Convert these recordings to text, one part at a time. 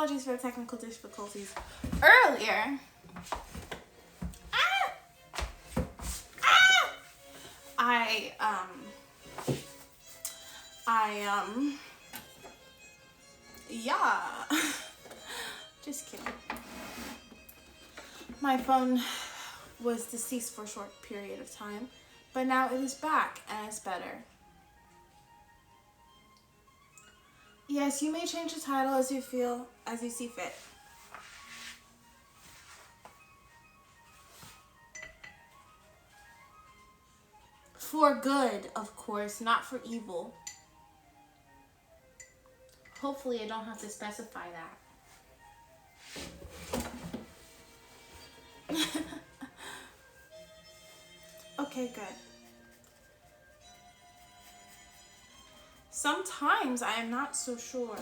Apologies for the technical difficulties earlier. Yeah. Just kidding. My phone was deceased for a short period of time, but now it is back and it's better. Yes, you may change the title as you see fit. For good, of course, not for evil. Hopefully I don't have to specify that. Okay, good. Sometimes I am not so sure.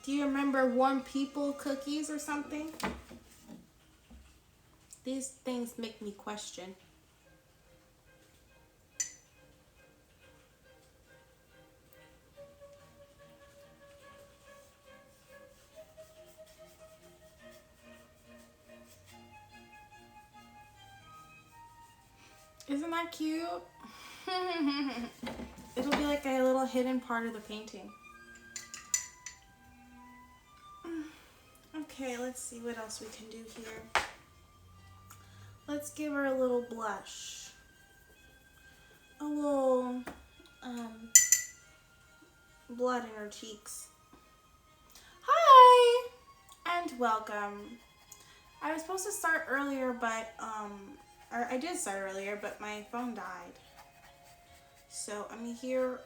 Do you remember Warm People cookies or something? These things make me question. Isn't that cute? It'll be like a little hidden part of the painting. Okay, let's see what else we can do here. Let's give her a little blush. A little blood in her cheeks. Hi! And welcome. I was supposed to start earlier, but or I did start earlier, but my phone died. So I'm here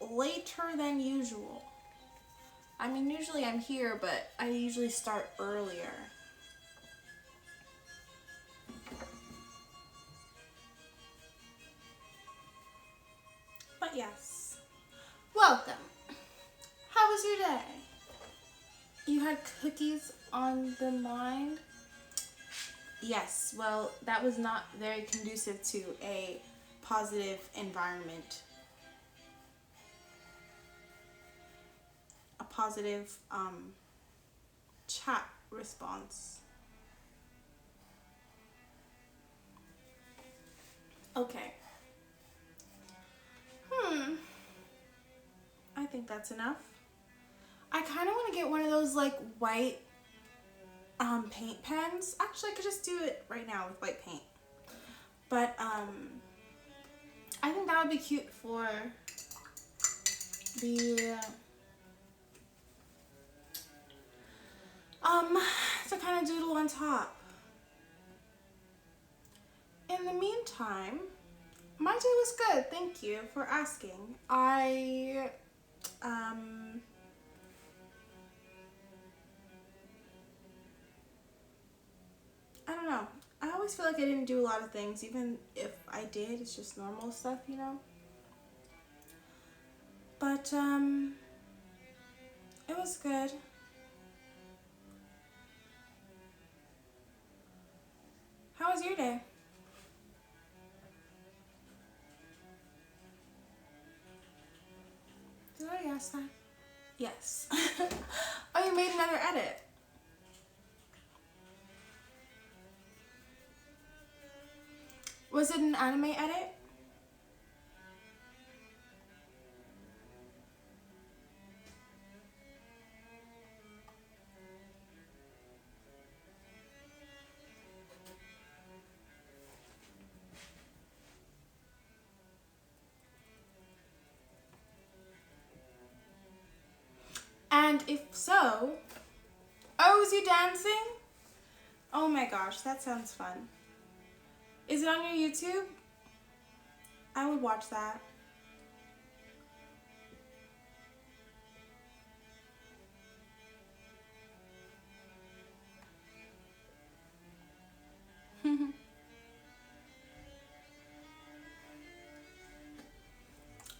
later than usual. I mean, usually I'm here, but I usually start earlier. But yes, welcome. How was your day? You had cookies on the mind? Yes, well, that was not very conducive to a positive environment. A positive chat response. Okay. I think that's enough. I kind of want to get one of those like white paint pens. Actually, I could just do it right now with white paint. But I think that would be cute for the to kind of doodle on top. In the meantime, my day was good. Thank you for asking. I don't know. I always feel like I didn't do a lot of things. Even if I did, it's just normal stuff, you know? But, it was good. How was your day? Did I already ask that? Yes. Oh, you made another edit. Was it an anime edit? And if so, oh, is you dancing? Oh my gosh, that sounds fun. Is it on your YouTube? I would watch that.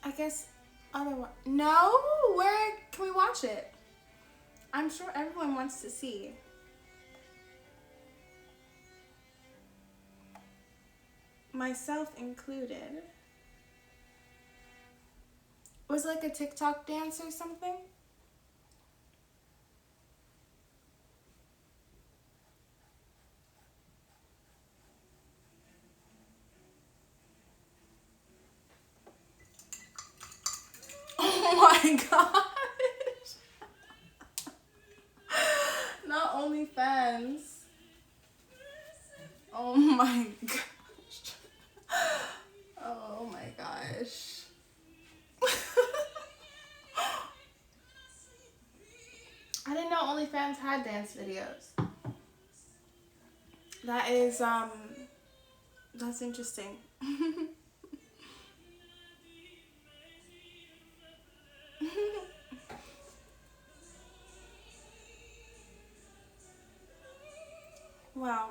I guess otherwise. No? Where can we watch it? I'm sure everyone wants to see. Myself included. Was it like a TikTok dance or something? Oh my gosh. Not OnlyFans. Oh my gosh. Oh my gosh. I didn't know OnlyFans had dance videos. That is, that's interesting. Wow.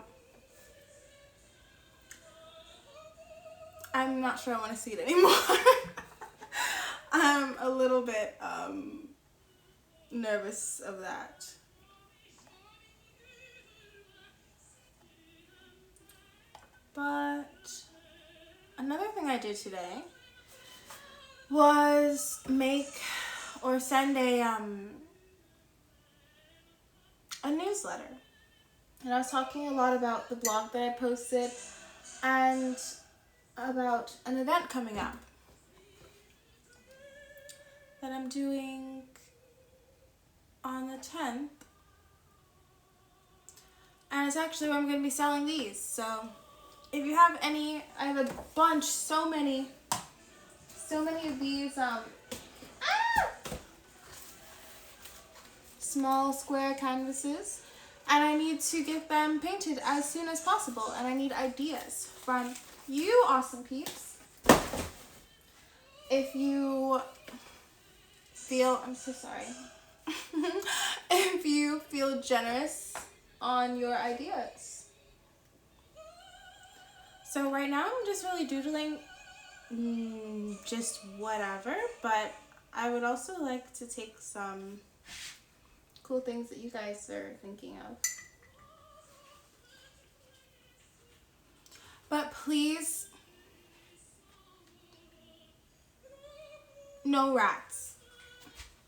I'm not sure I want to see it anymore. I'm a little bit, nervous of that. But another thing I did today was make or send a newsletter. And I was talking a lot about the blog that I posted and about an event coming up that I'm doing on the 10th. And it's actually where I'm going to be selling these. So if you have any, I have a bunch, so many of these small square canvases, and I need to get them painted as soon as possible, and I need ideas from you awesome peeps. If you feel, I'm so sorry, if you feel generous on your ideas. So right now I'm just really doodling just whatever, but I would also like to take some cool things that you guys are thinking of. But please, no rats.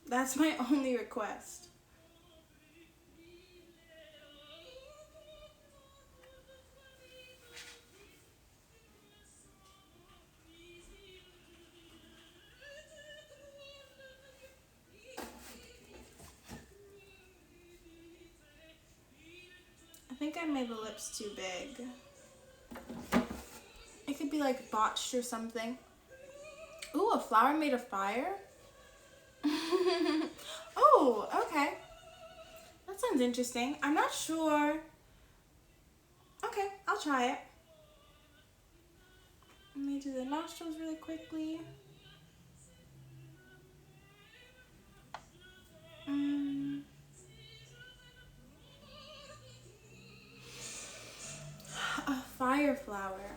That's my only request. I think I made the lips too big. It could be like botched or something. Ooh, a flower made of fire? Oh, okay. That sounds interesting. I'm not sure. Okay, I'll try it. Let me do the nostrils really quickly. A fire flower.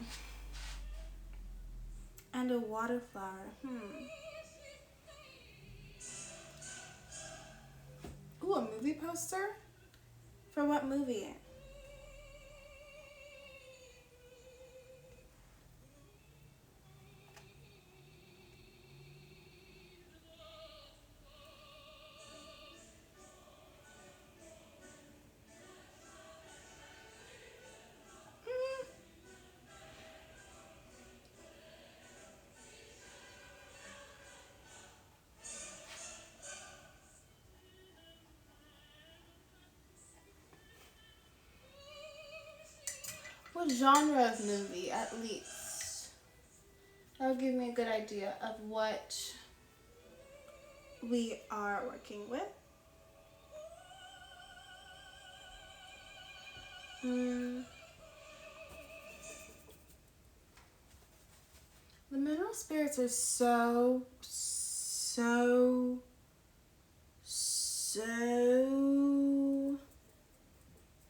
And a water flower. Ooh, a movie poster? For what movie? What genre of movie, at least? That'll give me a good idea of what we are working with. The mineral spirits are so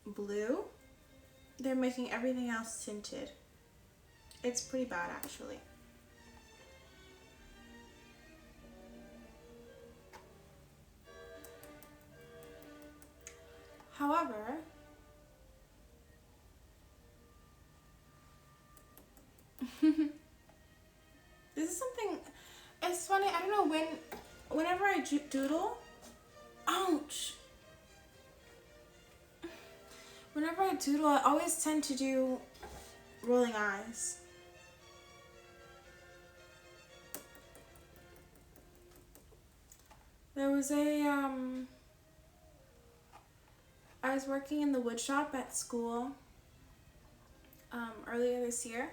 blue. They're making everything else tinted. It's pretty bad, actually. However, this is something, It's funny, I don't know whenever I doodle, ouch. Whenever I doodle, I always tend to do rolling eyes. There was I was working in the wood shop at school earlier this year,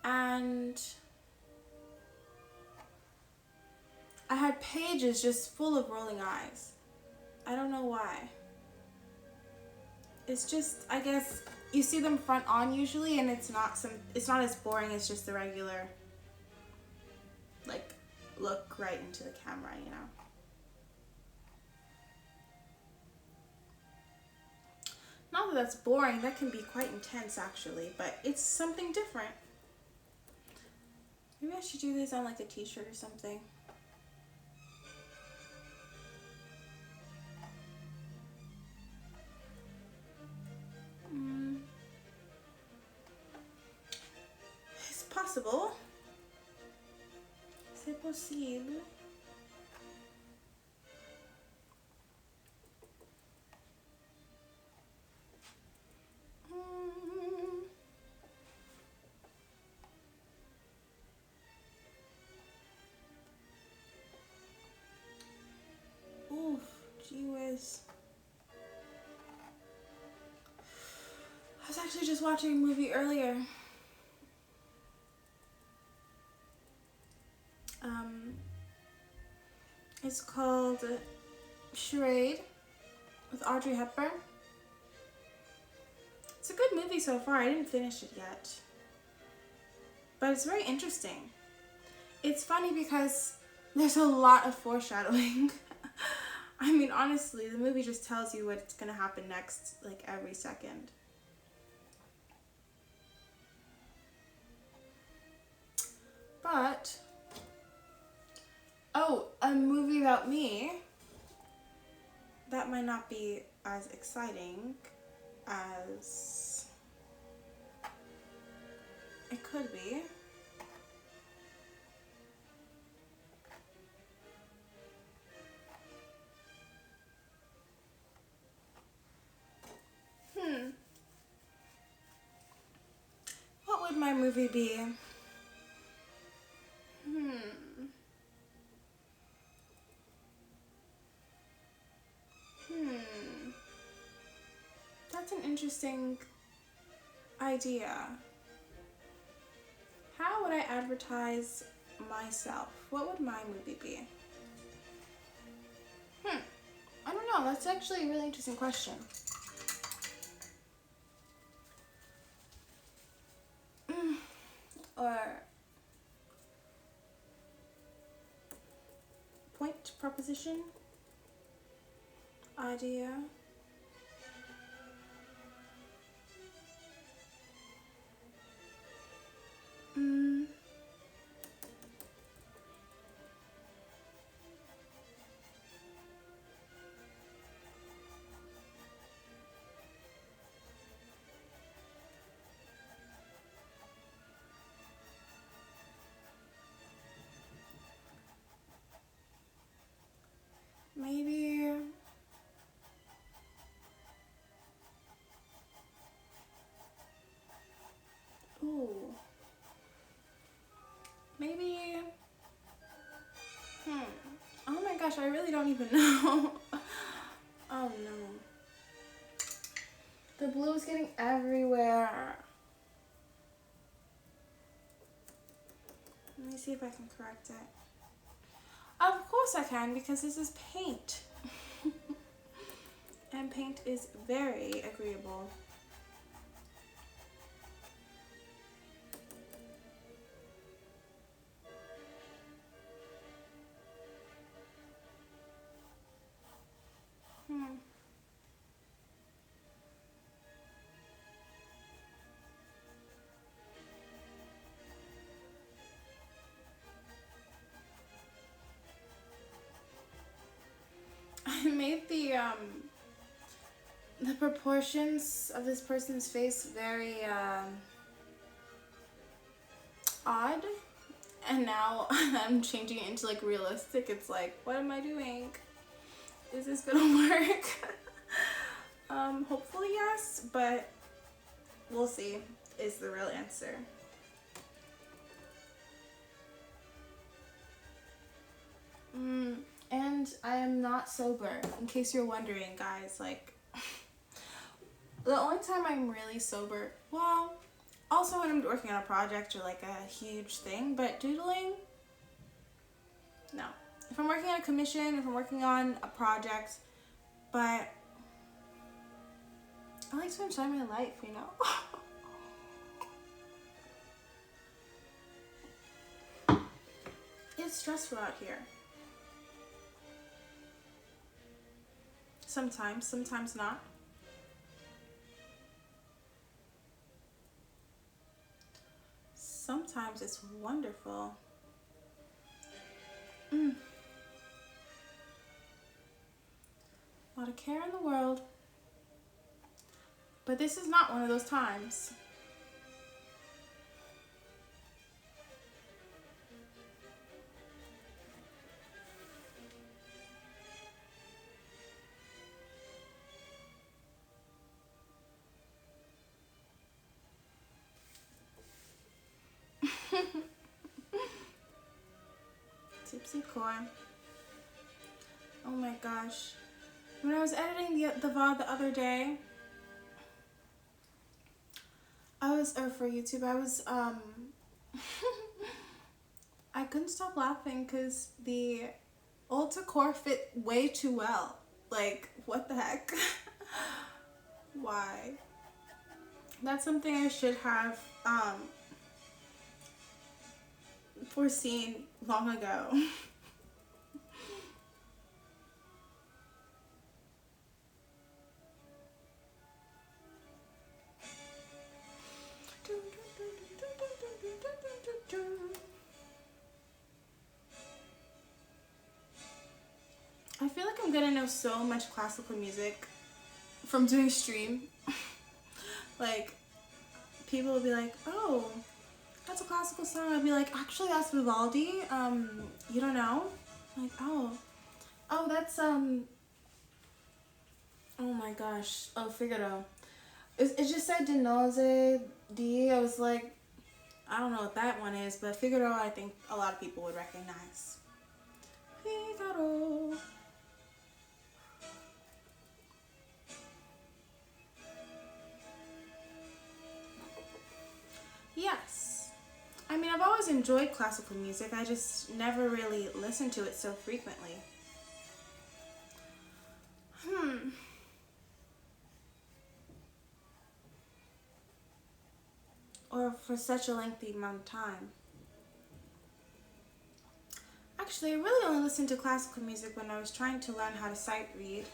and I had pages just full of rolling eyes. I don't know why. It's just, I guess you see them front on usually, and it's not as boring as just the regular, like, look right into the camera, you know. Not that that's boring, that can be quite intense actually, but it's something different. Maybe I should do this on like a t-shirt or something. It's possible. C'est possible. Oof, gee whiz. I was actually just watching a movie earlier. It's called Charade with Audrey Hepburn. It's a good movie so far. I didn't finish it yet, but it's very interesting. It's funny because there's a lot of foreshadowing. I mean, honestly, the movie just tells you what's gonna happen next, like every second. But, oh, a movie about me, that might not be as exciting as it could be. What would my movie be? That's an interesting idea. How would I advertise myself? What would my movie be? I don't know. That's actually a really interesting question. Or point, proposition, idea. Maybe maybe oh my gosh, I really don't even know. Oh no, the blue is getting everywhere. Let me see if I can correct it. Of course I can, because this is paint. And paint is very agreeable. I made the proportions of this person's face very odd. And now I'm changing it into like realistic. It's like, what am I doing? Is this gonna work? Hopefully yes, but we'll see is the real answer. And I am not sober, in case you're wondering, guys. Like, the only time I'm really sober, well, also when I'm working on a project or like a huge thing, but doodling, no. If I'm working on a commission, if I'm working on a project, but I like to enjoy my life, you know? It's stressful out here. Sometimes not. Sometimes it's wonderful. Not a care in the world. But this is not one of those times. Tipsy core. Oh my gosh. When I was editing the VOD the other day, for YouTube, I couldn't stop laughing because the Ulta core fit way too well. Like, what the heck? Why? That's something I should have foreseen long ago. I feel like I'm gonna know so much classical music from doing stream. Like, people will be like, oh, that's a classical song. I'd be like, actually that's Vivaldi. You don't know? Like, oh, that's oh my gosh, oh, Figaro. It just said De Nozze D. I was like, I don't know what that one is, but Figaro I think a lot of people would recognize. Figaro. Yes. I mean, I've always enjoyed classical music. I just never really listened to it so frequently. Or for such a lengthy amount of time. Actually, I really only listened to classical music when I was trying to learn how to sight read.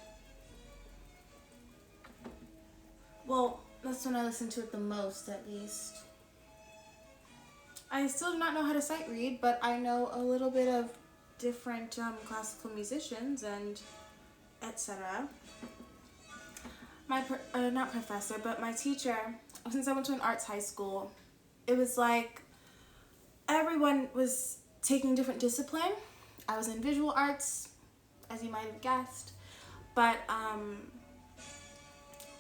Well, that's when I listened to it the most, at least. I still do not know how to sight read, but I know a little bit of different classical musicians and etc. My not professor, but my teacher, since I went to an arts high school, it was like everyone was taking different discipline. I was in visual arts, as you might have guessed, but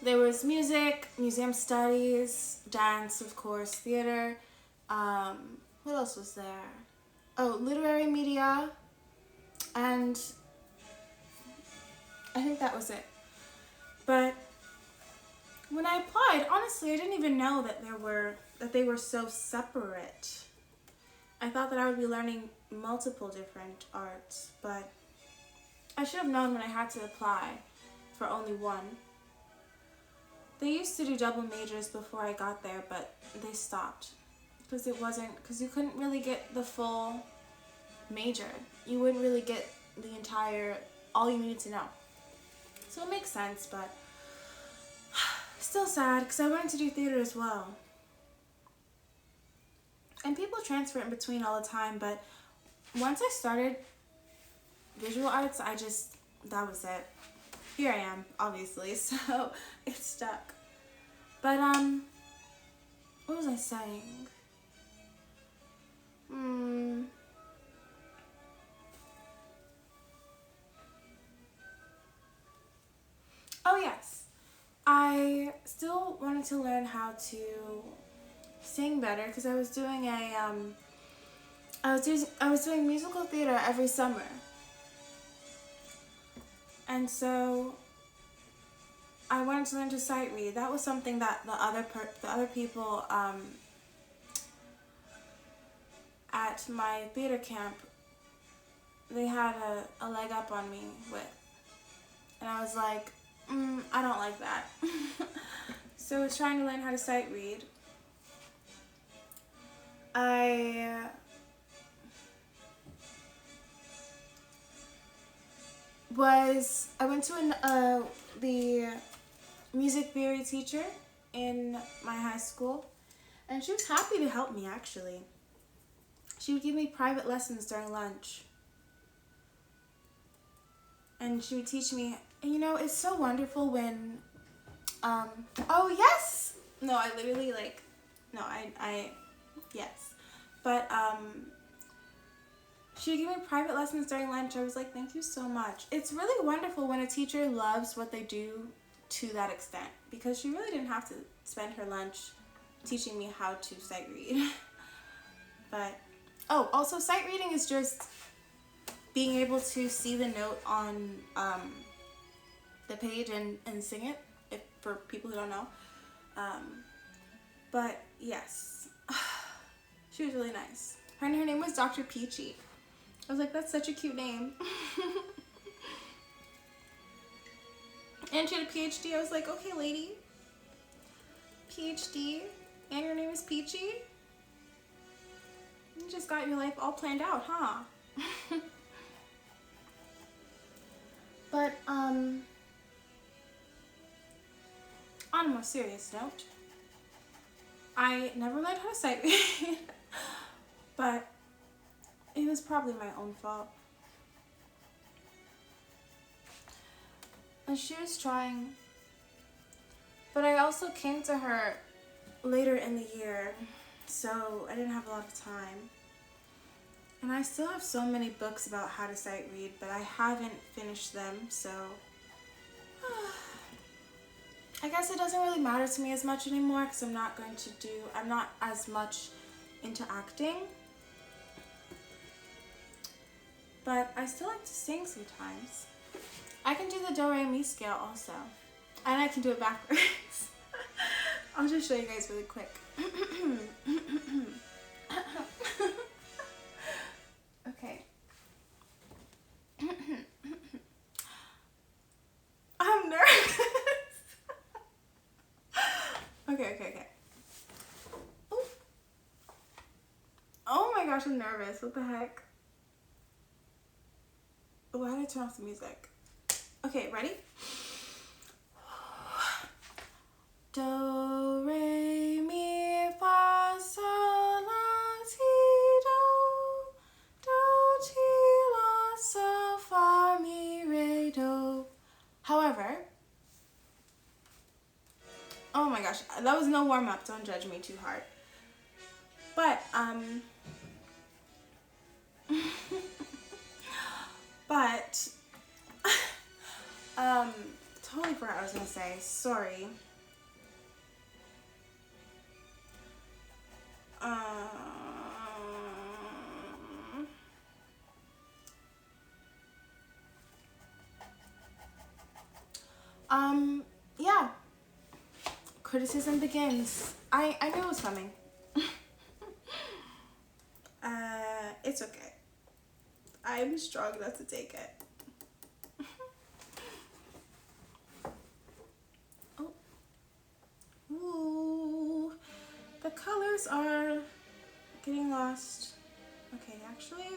there was music, museum studies, dance, of course, theater. What else was there? Oh, literary media, and I think that was it. But when I applied, honestly, I didn't even know that they were so separate. I thought that I would be learning multiple different arts, but I should have known when I had to apply for only one. They used to do double majors before I got there, but they stopped because you couldn't really get the full major. You wouldn't really get the entire, all you needed to know. So it makes sense, but still sad because I wanted to do theater as well. And people transfer in between all the time, but once I started visual arts, that was it. Here I am, obviously, so it's stuck. But, what was I saying? Hmm. Oh yes, I still wanted to learn how to sing better because I was doing musical theater every summer, and so I wanted to learn to sight read. That was something that the other people at my theater camp, they had a leg up on me with, and I was like, I don't like that. So I was trying to learn how to sight read. I I went to the music theory teacher in my high school, and she was happy to help me actually. She would give me private lessons during lunch. And she would teach me, and you know, it's so wonderful when, oh yes! No, I literally like, no, yes. But, she would give me private lessons during lunch. I was like, thank you so much. It's really wonderful when a teacher loves what they do to that extent, because she really didn't have to spend her lunch teaching me how to sight read. But, oh, also sight reading is just being able to see the note on the page and sing it, if for people who don't know. But yes, she was really nice. Her name was Dr. Peachy. I was like, that's such a cute name. And she had a PhD. I was like, okay, lady, PhD, and your name is Peachy? You just got your life all planned out, huh? But, on a more serious note, I never learned how to sight read, but it was probably my own fault. And she was trying, but I also came to her later in the year, so I didn't have a lot of time. And I still have so many books about how to sight read, but I haven't finished them, so I guess it doesn't really matter to me as much anymore because I'm not as much into acting. But I still like to sing sometimes. I can do the do re mi scale also. And I can do it backwards. I'll just show you guys really quick. Okay. I'm nervous. Okay. Ooh. Oh my gosh, I'm nervous. What the heck? Why did I turn off the music? Okay, ready? Do, re, mi, fa, sol, la, si, do. Do, ti, la, sol, fa, mi, re, do. However, oh my gosh, that was no warm-up. Don't judge me too hard. But, but, totally forgot what I was gonna say. Sorry. Yeah. Criticism begins. I knew it was coming. It's okay. I'm strong enough to take it. Oh. Ooh. The colors are getting lost. Okay, actually,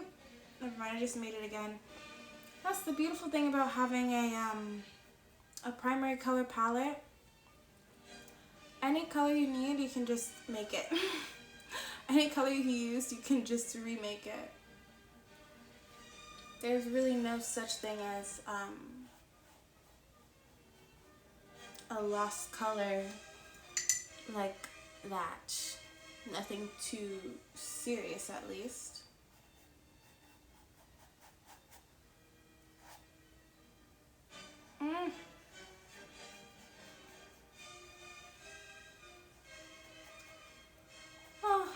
never mind, I just made it again. That's the beautiful thing about having a primary color palette. Any color you need, you can just make it. Any color you use, you can just remake it. There's really no such thing as a lost color like that. Nothing too serious, at least. Mm. Oh.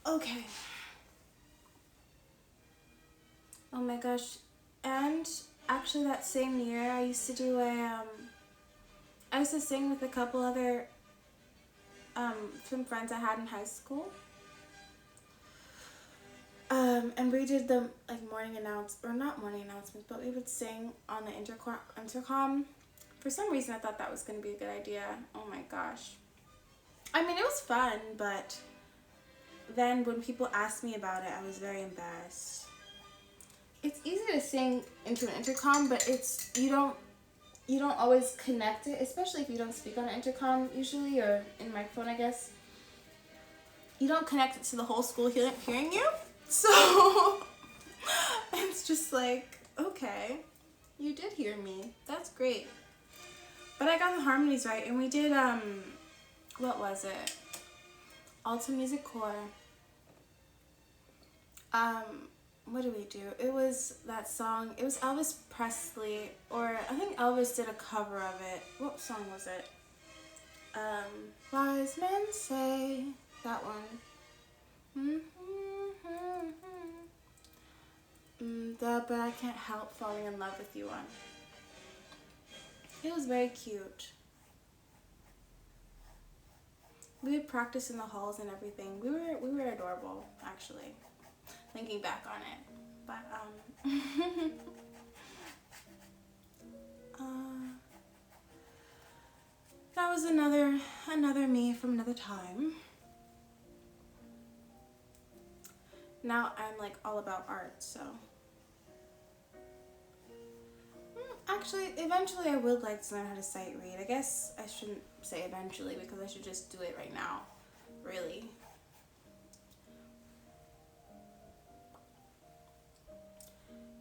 Okay. Oh my gosh. And actually that same year I used to do I used to sing with a couple other some friends I had in high school. And we did the like morning or not morning announcements, but we would sing on the intercom. For some reason I thought that was gonna be a good idea. Oh my gosh. I mean, it was fun, but then when people asked me about it, I was very embarrassed. It's easy to sing into an intercom, but you don't always connect it, especially if you don't speak on an intercom usually, or in microphone, I guess. You don't connect it to the whole school hearing you. So it's just like, okay, you did hear me. That's great. But I got the harmonies right, and we did, what was it? Alto Music Corps. What did we do? It was that song. It was Elvis Presley, or I think Elvis did a cover of it. What song was it? Wise men say, that one. But I can't help falling in love with you one. It was very cute. We would practice in the halls and everything. We were adorable, actually, thinking back on it. But that was another me from another time. Now I'm like all about art, so. Actually, eventually I would like to learn how to sight read. I guess I shouldn't say eventually, because I should just do it right now, really.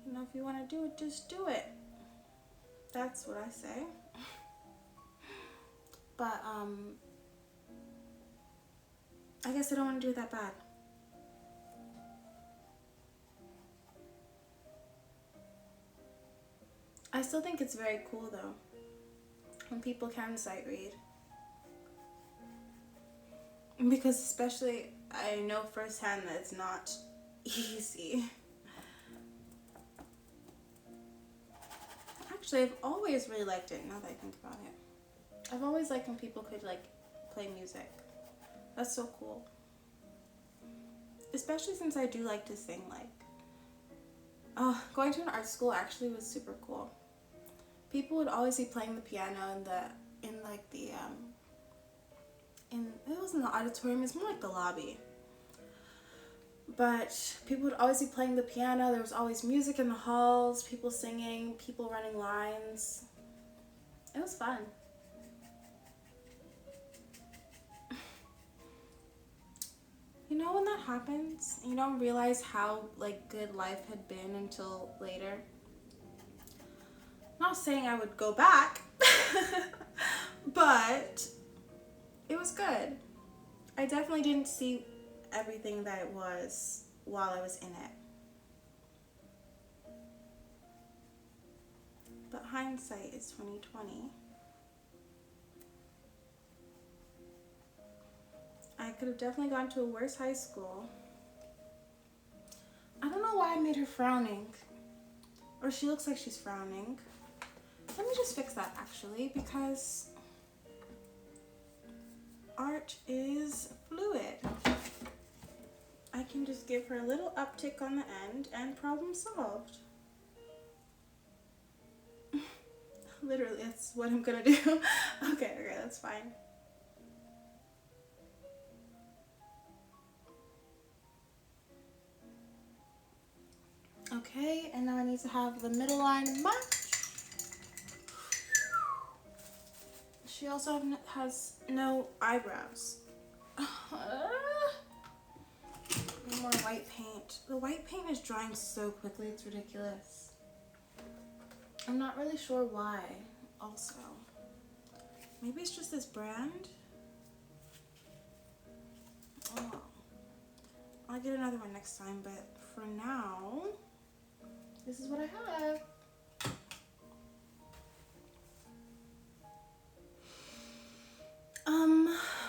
You know, if you want to do it, just do it. That's what I say. But, I guess I don't want to do it that bad. I still think it's very cool, though, when people can sight read. Because especially, I know firsthand that it's not easy. Actually, I've always really liked it, now that I think about it. I've always liked when people could, like, play music. That's so cool. Especially since I do like to sing, like. Going to an art school actually was super cool. People would always be playing the piano it wasn't the auditorium, it's more like the lobby. But people would always be playing the piano. There was always music in the halls, people singing, people running lines. It was fun. You know, when that happens, you don't realize how like good life had been until later. Not saying I would go back, but it was good. I definitely didn't see everything that it was while I was in it. But hindsight is 2020. I could have definitely gone to a worse high school. I don't know why I made her frowning. Or she looks like she's frowning. Let me just fix that, actually, because art is fluid. I can just give her a little uptick on the end and problem solved. Literally, that's what I'm gonna do. Okay, that's fine. Okay, and now I need to have the middle line match. She also has no eyebrows. More white paint. The white paint is drying so quickly, it's ridiculous. I'm not really sure why, also. Maybe it's just this brand? I'll get another one next time, but for now, this is what I have.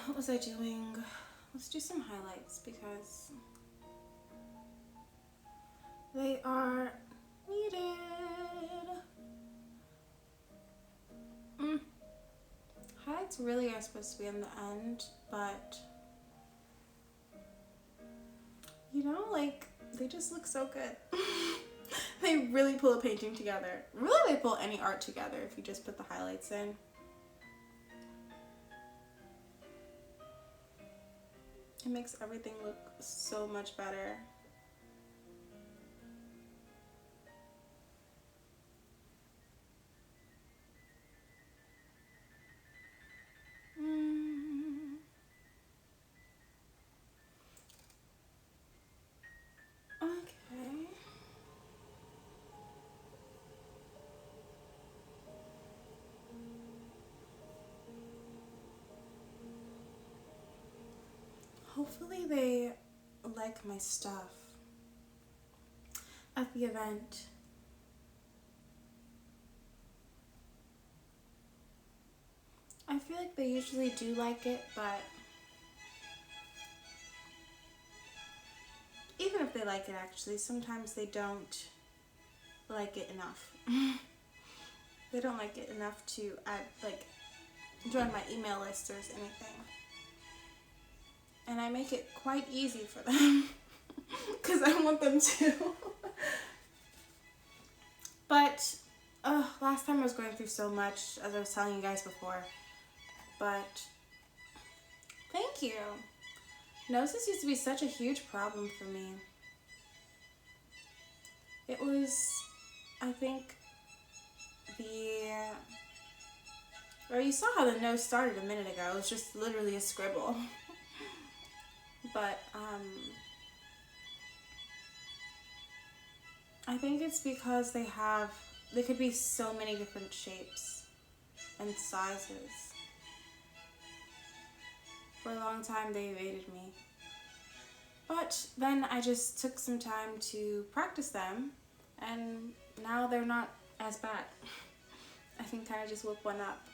What was I doing? Let's do some highlights because they are needed. Highlights really are supposed to be in the end, but you know, like, they just look so good. They really pull a painting together. Really, they pull any art together if you just put the highlights in. It makes everything look so much better. Okay. Hopefully they like my stuff at the event. I feel like they usually do like it, but even if they like it, actually, sometimes they don't like it enough. They don't like it enough to add, like, join my email list or anything. And I make it quite easy for them because I want them to. But last time I was going through so much, as I was telling you guys before. But thank you. Noses used to be such a huge problem for me. It was, I think, or you saw how the nose started a minute ago. It was just literally a scribble. But I think it's because they could be so many different shapes and sizes. For a long time they evaded me. But then I just took some time to practice them, and now they're not as bad. I can kind of just whip one up.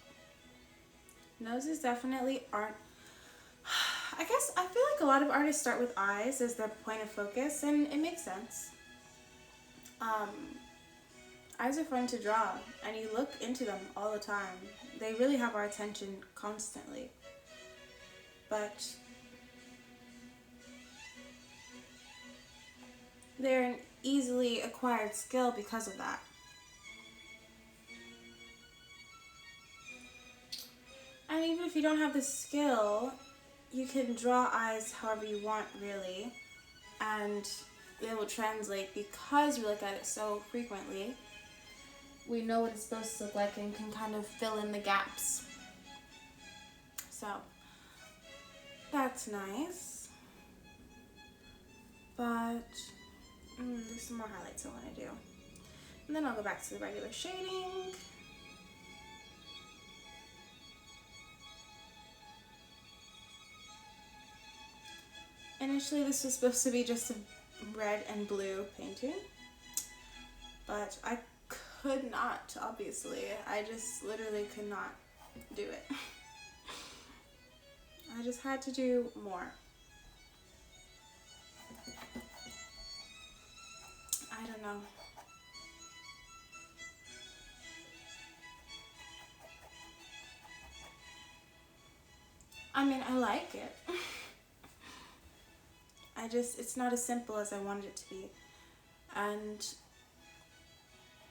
Noses definitely aren't. I guess I feel like a lot of artists start with eyes as their point of focus, and it makes sense. Eyes are fun to draw, and you look into them all the time. They really have our attention constantly. But they're an easily acquired skill because of that. And even if you don't have the skill, you can draw eyes however you want, really, and it will translate because we look at it so frequently. We know what it's supposed to look like and can kind of fill in the gaps. So that's nice. But there's some more highlights I want to do. And then I'll go back to the regular shading. Initially this was supposed to be just a red and blue painting, but I could not, obviously. I just literally could not do it. I just had to do more. I don't know. I mean, I like it. It's not as simple as I wanted it to be. And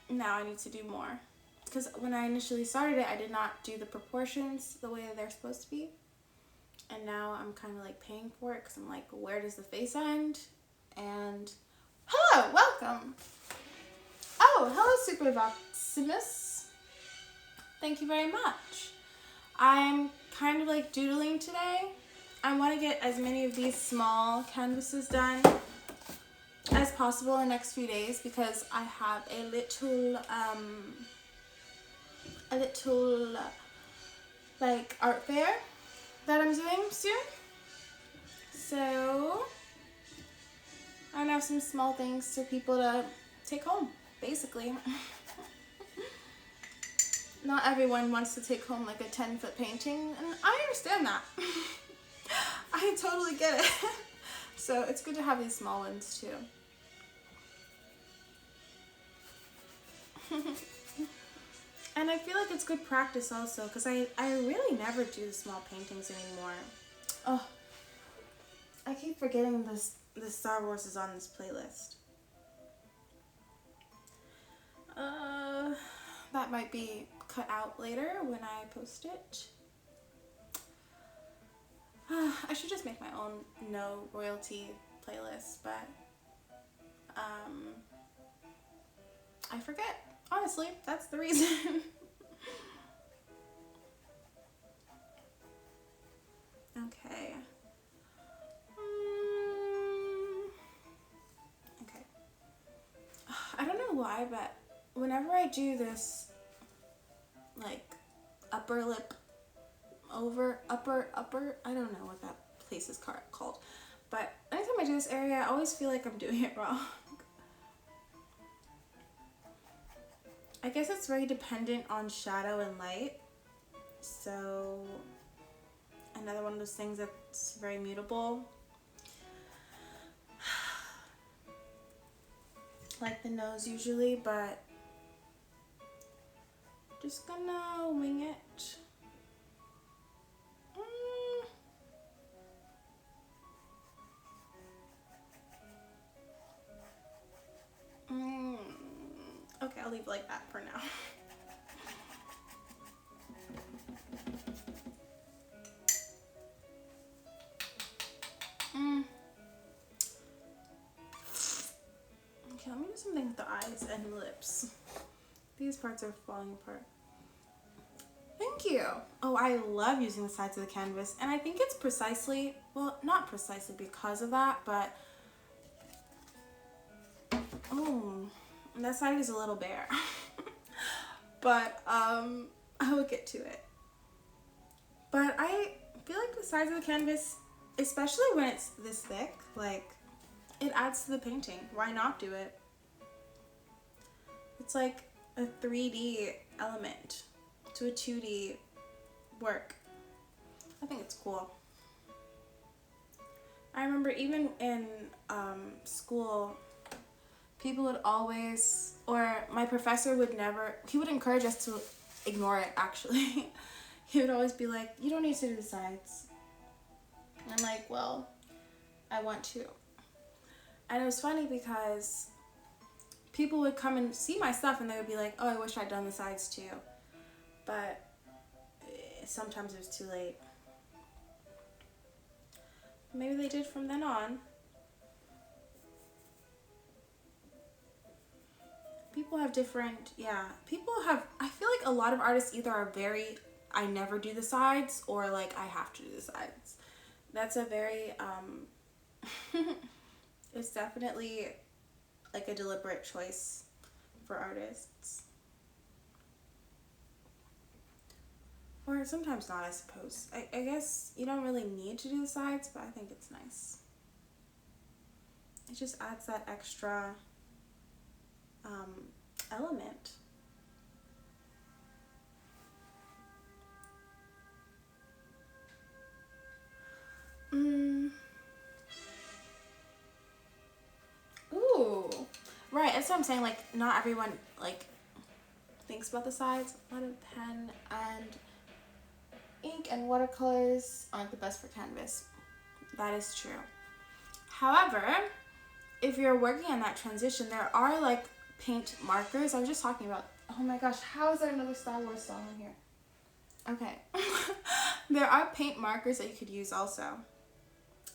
now I need to do more. Because when I initially started it, I did not do the proportions the way that they're supposed to be. And now I'm kind of like paying for it because I'm like, where does the face end? And hello, welcome. Oh, hello, Supervoximus. Thank you very much. I'm kind of like doodling today. I want to get as many of these small canvases done as possible in the next few days because I have a little like art fair that I'm doing soon. So And have some small things for people to take home, basically. Not everyone wants to take home like a 10-foot painting, and I understand that. I totally get it. So it's good to have these small ones too. And I feel like it's good practice also, because I really never do the small paintings anymore. Oh, I keep forgetting the Star Wars is on this playlist. That might be cut out later when I post it. I should just make my own no royalty playlist, but I forget. Honestly, that's the reason. Okay. Okay. I don't know why, but whenever I do this, like, upper lip over, upper, I don't know what that place is called. But anytime I do this area, I always feel like I'm doing it wrong. I guess it's very dependent on shadow and light. So, another one of those things that's very mutable. Like the nose usually, but just gonna wing it. Okay, I'll leave it like that for now. Okay, let me do something with the eyes and lips. These parts are falling apart. Thank you. Oh, I love using the sides of the canvas, and I think it's precisely, well, not precisely because of that, but that side is a little bare. But I will get to it. But I feel like the sides of the canvas, especially when it's this thick, like, it adds to the painting. Why not do it? It's like a 3D element to a 2D work. I think it's cool. I remember even in school, people would always, or my professor would never, he would encourage us to ignore it actually. He would always be like, you don't need to do the sides. And I'm like, well, I want to. And it was funny because people would come and see my stuff and they would be like, oh, I wish I'd done the sides too. But sometimes it was too late. Maybe they did from then on. People have different, people have, I feel like a lot of artists either are very, I never do the sides, or like I have to do the sides. That's a very, it's definitely like a deliberate choice for artists. Or sometimes not, I suppose. I guess you don't really need to do the sides, but I think it's nice. It just adds that extra element. Ooh. Right, that's what I'm saying, like, not everyone, like, thinks about the sides. A lot of pen and ink and watercolors aren't the best for canvas. That is true. However, if you're working on that transition, there are, like, paint markers. I was just talking about, oh my gosh, how is there another Star Wars song in here? Okay. There are paint markers that you could use also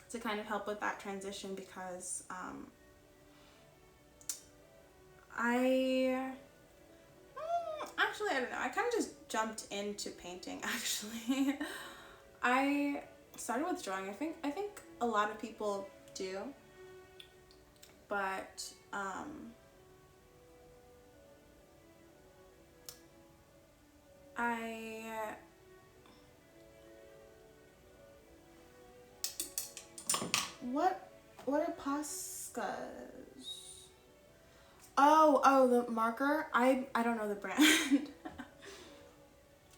to kind of help with that transition, because actually, I don't know. I kind of just jumped into painting, actually. I started with drawing. I think a lot of people do. But what are Posca Cause oh, the marker. I don't know the brand.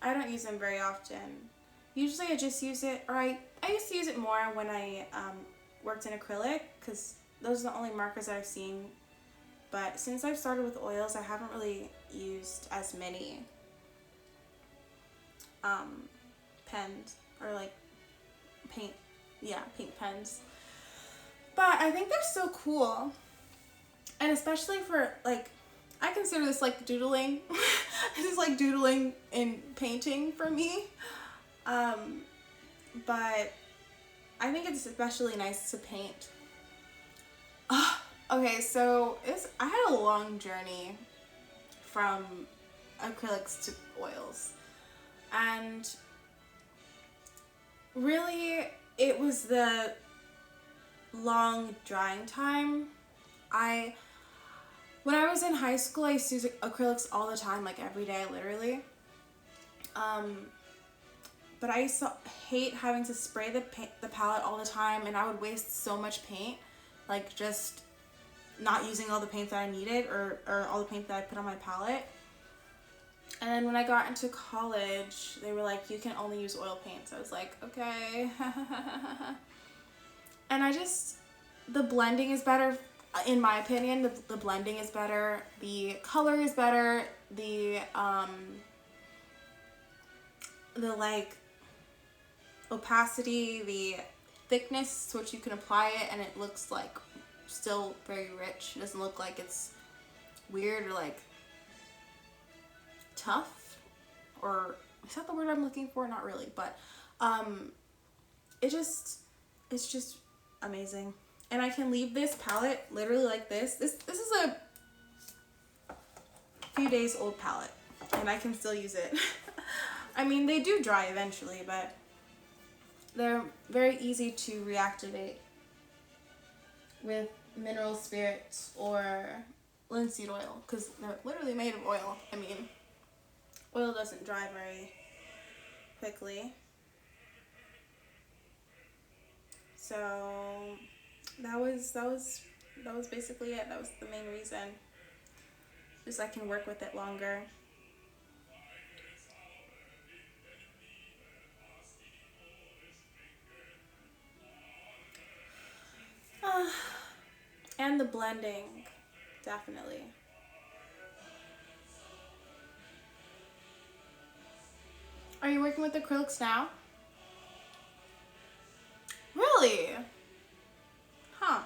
I don't use them very often. Usually I just use it, or I used to use it more when I worked in acrylic, because those are the only markers that I've seen. But since I've started with oils, I haven't really used as many pens, or like paint pens. But I think they're so cool. And especially for, like, I consider this like doodling. This is like doodling in painting for me. But I think it's especially nice to paint. Okay, so I had a long journey from acrylics to oils. And really, it was the long drying time. When I was in high school, I used to use acrylics all the time, like every day, literally. But I used to hate having to spray the palette all the time, and I would waste so much paint, like just not using all the paint that I needed, or all the paint that I put on my palette. And then when I got into college, they were like, you can only use oil paints. I was like, okay. And the blending is better, in my opinion. The blending is better, the color is better, the like opacity, the thickness to which you can apply it, and it looks like still very rich. It doesn't look like it's weird or like tough, or is that the word I'm looking for? Not really, but it's just amazing. And I can leave this palette literally like this. This is a few days old palette, and I can still use it. I mean, they do dry eventually, but they're very easy to reactivate with mineral spirits or linseed oil, because they're literally made of oil. I mean, oil doesn't dry very quickly. So that was basically it. That was the main reason. Just I can work with it longer. And the blending, definitely. Are you working with acrylics now? Really? Huh.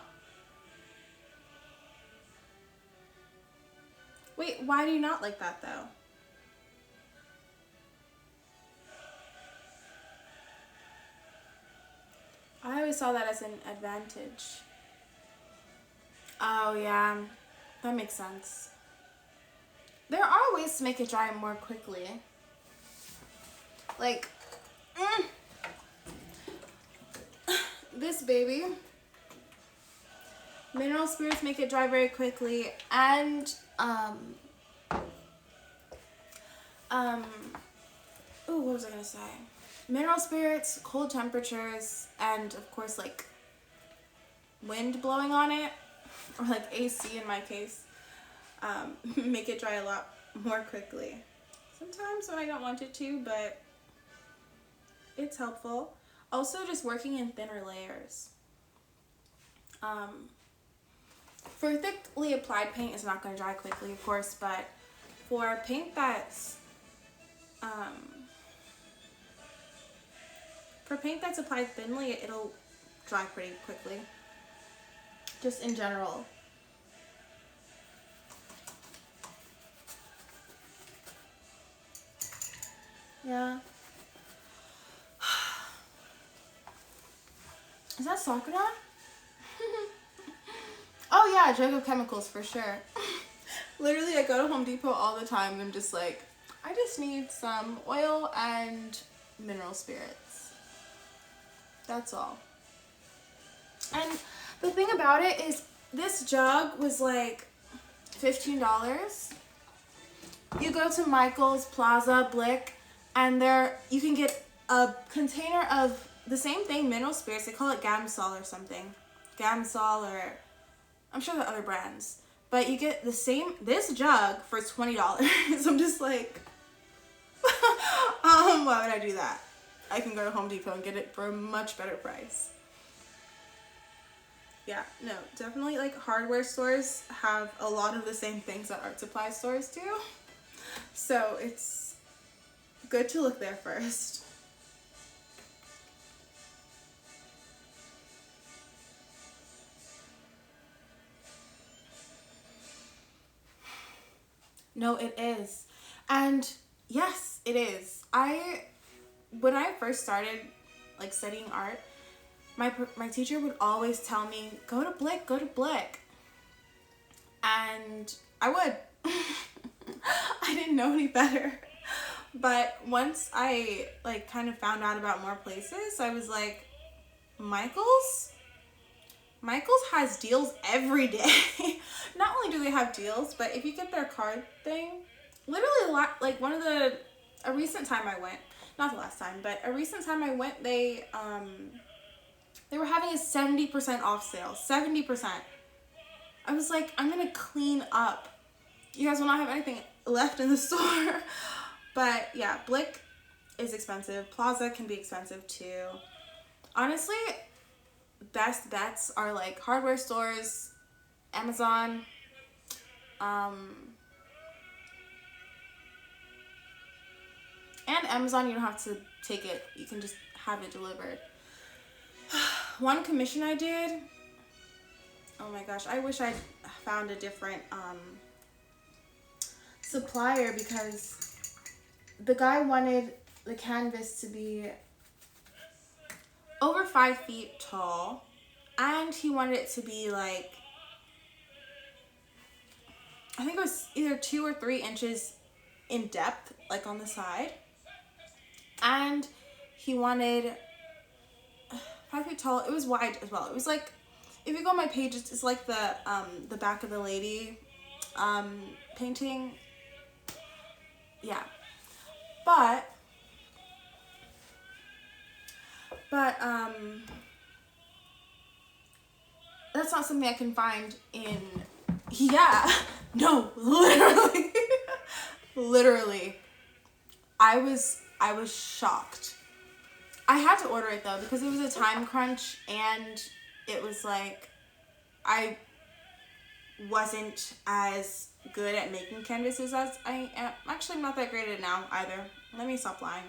Wait, why do you not like that though? I always saw that as an advantage. Oh yeah, that makes sense. There are ways to make it dry more quickly. Like, this baby. Mineral spirits make it dry very quickly, and what was I gonna say? Mineral spirits, cold temperatures, and of course like wind blowing on it, or like AC in my case, make it dry a lot more quickly. Sometimes when I don't want it to, but it's helpful. Also, just working in thinner layers. For thickly applied paint, it's not going to dry quickly, of course, but for paint that's applied thinly, it'll dry pretty quickly. Just in general. Yeah. Is that Sakura? Oh yeah, jug of chemicals for sure. Literally, I go to Home Depot all the time and I'm just like, I just need some oil and mineral spirits. That's all. And the thing about it is, this jug was like $15. You go to Michael's, Plaza, Blick, and there you can get a container of the same thing, mineral spirits. They call it Gamsol or something. Gamsol or I'm sure there are other brands, but you get this jug for $20. I'm just like, why would I do that? I can go to Home Depot and get it for a much better price. Yeah, no, definitely like hardware stores have a lot of the same things that art supply stores do. So it's good to look there first. No, it is. And yes, it is. When I first started like studying art, my teacher would always tell me, go to Blick, go to Blick. And I would. I didn't know any better. But once I like kind of found out about more places, I was like, Michael's has deals every day. Not only do they have deals, but if you get their card thing, literally like a recent time I went, not the last time, but a recent time I went, they were having a 70% off sale. 70%. I was like, I'm gonna clean up. You guys will not have anything left in the store. But yeah, Blick is expensive. Plaza can be expensive too. Honestly, best bets are like hardware stores, Amazon, and Amazon, you don't have to take it. You can just have it delivered. One commission I did, oh my gosh, I wish I found a different supplier, because the guy wanted the canvas to be over 5 feet tall, and he wanted it to be like, I think it was either 2 or 3 inches in depth, like on the side, and he wanted 5 feet tall. It was wide as well. It was like, if you go on my page, it's like the back of the lady painting. Yeah, but that's not something I can find in. Yeah, no, literally. Literally, I was shocked. I had to order it though because it was a time crunch, and it was like I wasn't as good at making canvases as I am. Actually, I'm not that great at it now either. Let me stop lying.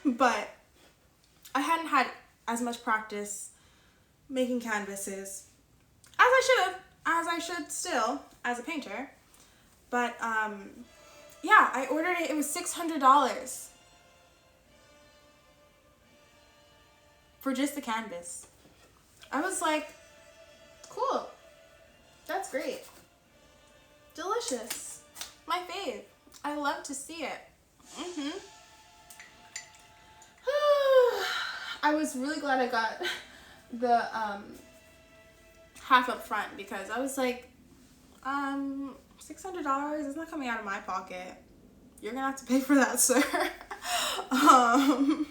But I hadn't had as much practice making canvases as I should have, as I should still as a painter. But yeah, I ordered it. It was $600 for just the canvas. I was like, cool. That's great. Delicious. My fave. I love to see it. I was really glad I got the half up front, because I was like, $600 is not coming out of my pocket. You're gonna have to pay for that, sir. I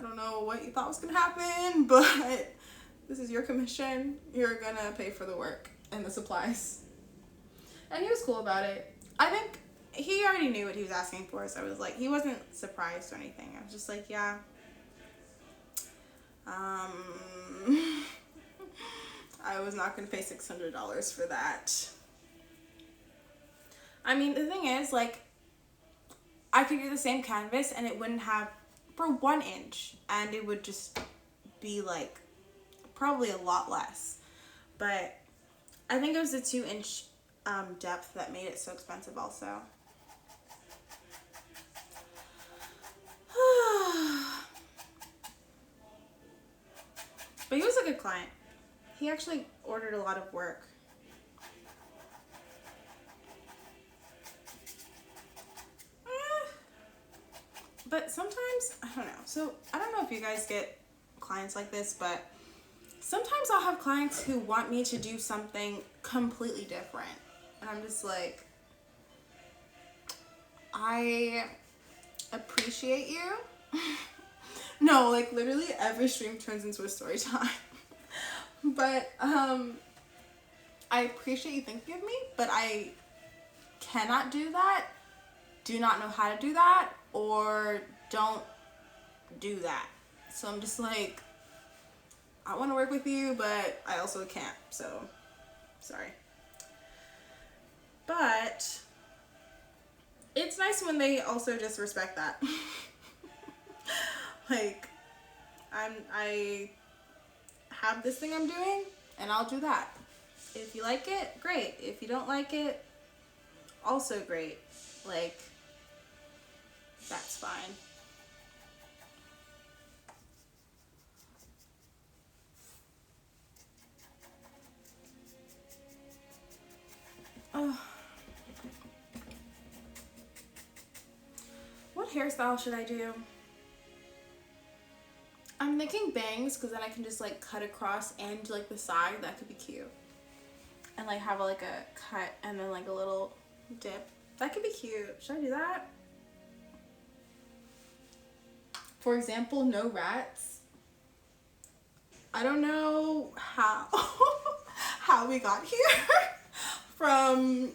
don't know what you thought was gonna happen, but this is your commission. You're gonna pay for the work and the supplies. And he was cool about it. I think he already knew what he was asking for, so I was like, he wasn't surprised or anything. I was just like, yeah. I was not gonna pay $600 for that. I mean, the thing is, like, I could do the same canvas and it wouldn't have for 1 inch, and it would just be like probably a lot less. But I think it was the 2-inch depth that made it so expensive also. But he was a good client. He actually ordered a lot of work. But sometimes, I don't know. So I don't know if you guys get clients like this, but sometimes I'll have clients who want me to do something completely different. And I'm just like, I appreciate you. No, like literally every stream turns into a story time. But I appreciate you thinking of me, but I cannot do that, do not know how to do that, or don't do that. So I'm just like, I want to work with you, but I also can't, so sorry. But it's nice when they also just respect that. Like, I have this thing I'm doing, and I'll do that. If you like it, great. If you don't like it, also great. Like, that's fine. Oh. What hairstyle should I do? I'm thinking bangs, because then I can just like cut across and do like the side. That could be cute. And like have like a cut and then like a little dip. That could be cute. Should I do that? For example, no rats. I don't know how how we got here from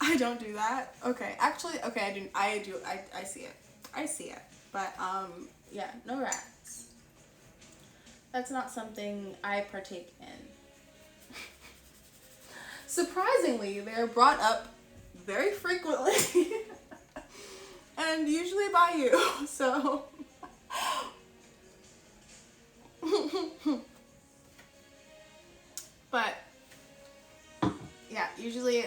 I don't do that. Okay, actually, okay, I do. I see it. I see it. But yeah, no rats. That's not something I partake in. Surprisingly, they're brought up very frequently and usually by you. So but yeah, usually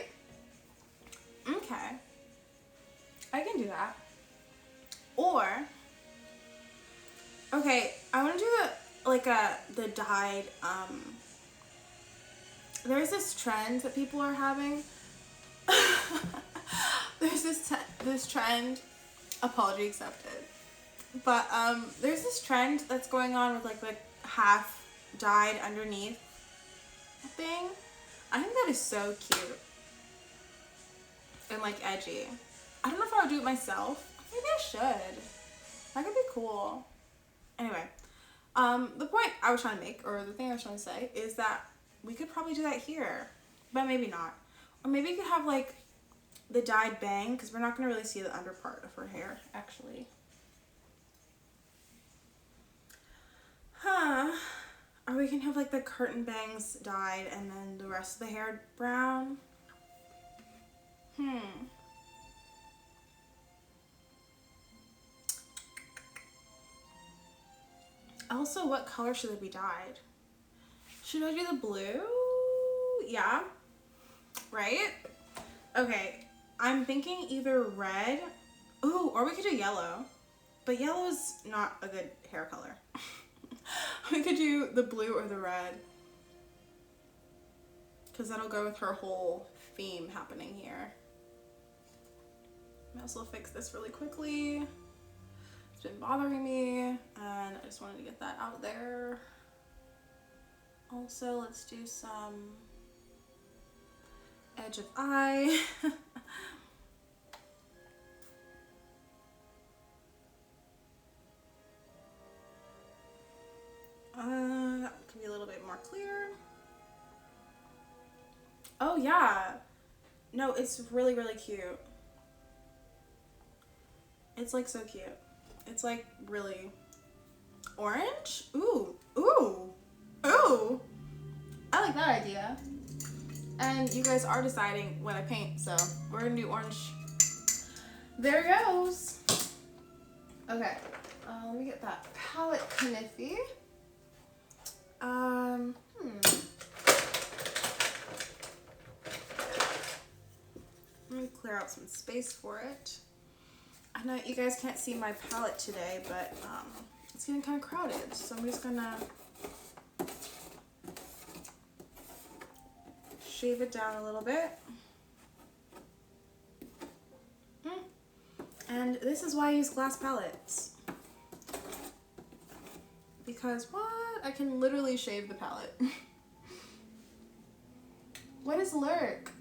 okay. I can do that. Or okay, I want to do the dyed there's this trend that people are having. There's this trend, apology accepted. But there's this trend that's going on with like the half dyed underneath thing. I think that is so cute and like edgy. I don't know if I would do it myself. Maybe I should. That could be cool. Anyway, the point I was trying to make, or the thing I was trying to say, is that we could probably do that here, but maybe not. Or maybe you could have like the dyed bang, because we're not going to really see the under part of her hair, actually. Huh. Or we can have like the curtain bangs dyed and then the rest of the hair brown. Also, what color should it be dyed? Should I do the blue? Yeah. Right? Okay. I'm thinking either red. Ooh, or we could do yellow. But yellow is not a good hair color. We could do the blue or the red. Because that'll go with her whole theme happening here. Might as well fix this really quickly. It's been bothering me, and I just wanted to get that out there. Also, let's do some edge of eye. That can be a little bit more clear. Oh yeah. No, it's really, really cute. It's like so cute. It's like really orange. Ooh, ooh, ooh. I like that idea. And you guys are deciding what I paint, so we're gonna do orange. There it goes. Okay, let me get that palette kniffy. Let me clear out some space for it. I know you guys can't see my palette today, but it's getting kind of crowded, so I'm just gonna shave it down a little bit. And this is why I use glass palettes. Because what? I can literally shave the palette. What is lurk?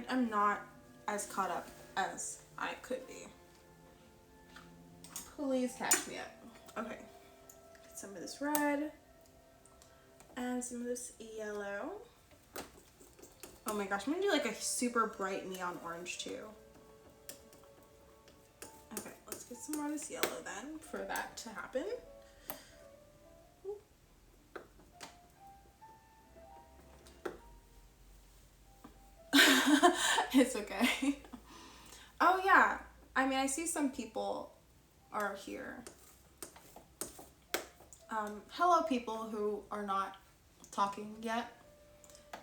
I'm not as caught up as I could be. Please catch me up. Okay. Get some of this red and some of this yellow. Oh my gosh, I'm gonna do like a super bright neon orange too. Okay, let's get some more of this yellow then for that to happen. It's okay. Oh yeah, I mean, I see some people are here. Hello people who are not talking yet.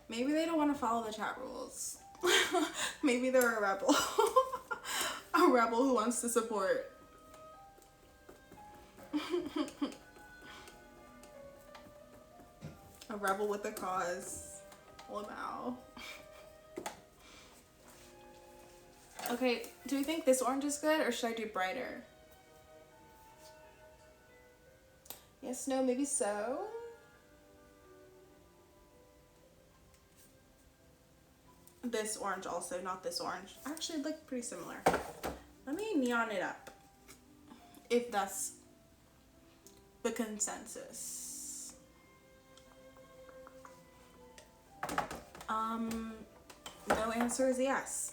Maybe they don't want to follow the chat rules. Maybe they're a rebel. A rebel who wants to support. A rebel with a cause. Lamau. Okay, do we think this orange is good or should I do brighter? Yes, no, maybe so. This orange also, not this orange. Actually, it look pretty similar. Let me neon it up. If that's the consensus. No answer is yes.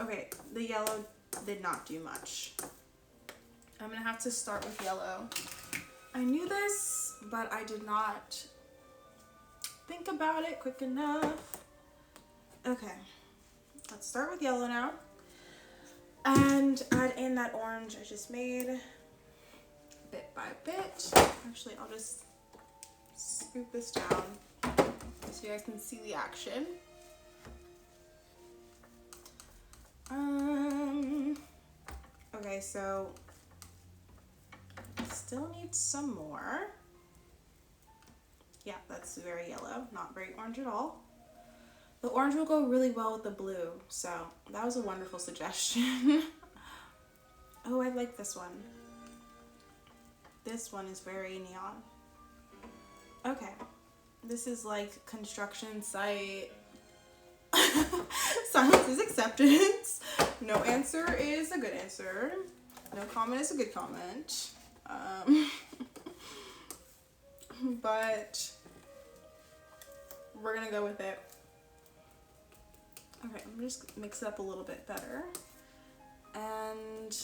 Okay, the yellow did not do much. I'm gonna have to start with yellow. I knew this, but I did not think about it quick enough. Okay, let's start with yellow now. And add in that orange I just made bit by bit. Actually, I'll just scoop this down so you guys can see the action. Okay, so still need some more. Yeah, that's very yellow, not very orange at all. The orange will go really well with the blue, so that was a wonderful suggestion. Oh, I like this one. This one is very neon. Okay, this is like construction site. Silence is acceptance. No answer is a good answer. No comment is a good comment. But we're gonna go with it. Okay, I'm just mix it up a little bit better. And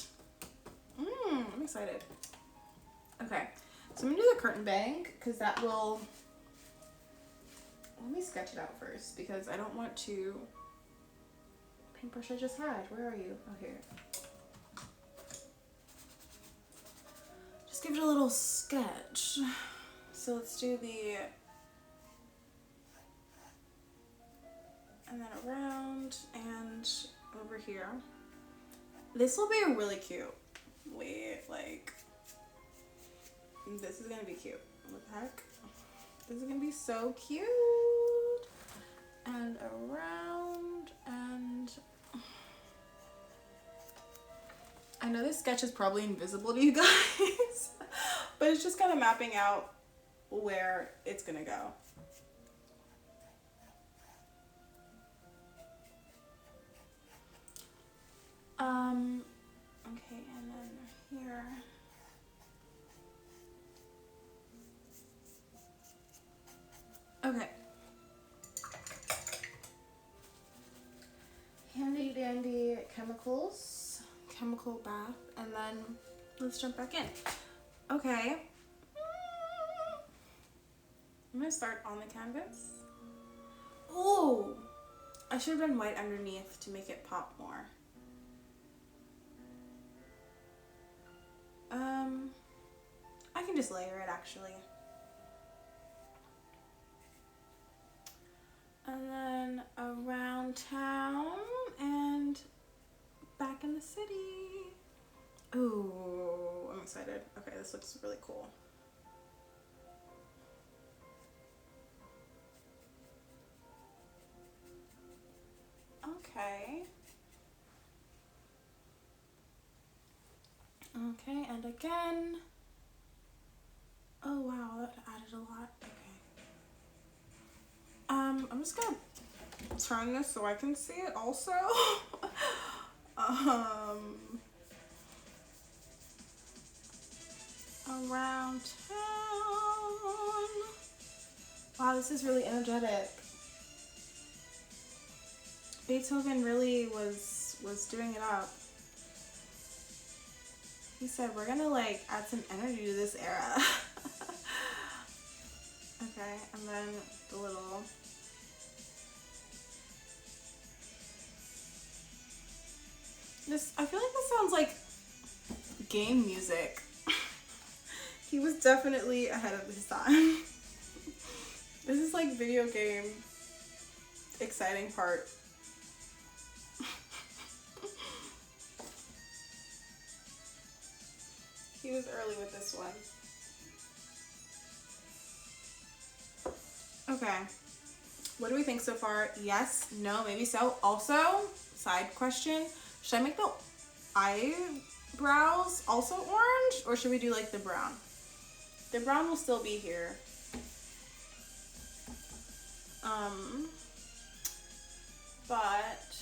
I'm excited. Okay, so I'm gonna do the curtain bang because that will, let me sketch it out first because I don't want to, paintbrush I just had, where are you? Oh, here. Just give it a little sketch. So let's do the, and then around and over here. This will be really cute. Wait, like, this is gonna be cute. What the heck? This is gonna be so cute. And around, and I know this sketch is probably invisible to you guys, but it's just kind of mapping out where it's gonna go. Okay, and then here. Okay. Handy dandy chemicals, chemical bath, and then let's jump back in. Okay. I'm gonna start on the canvas. Oh, I should have done white underneath to make it pop more. I can just layer it actually. And then around town and back in the city. Ooh, I'm excited. Okay, this looks really cool. Okay. Okay, and again. Oh wow, that added a lot. Okay. I'm just gonna turn this so I can see it also. around town. Wow, this is really energetic. Beethoven really was doing it up. He said, we're gonna like add some energy to this era. Okay, and then the little I feel like this sounds like game music. He was definitely ahead of his time. This is like video game exciting part. He was early with this one. Okay. What do we think so far? Yes, no, maybe so. Also, side question, should I make the eyebrows also orange or should we do like the brown? The brown will still be here. But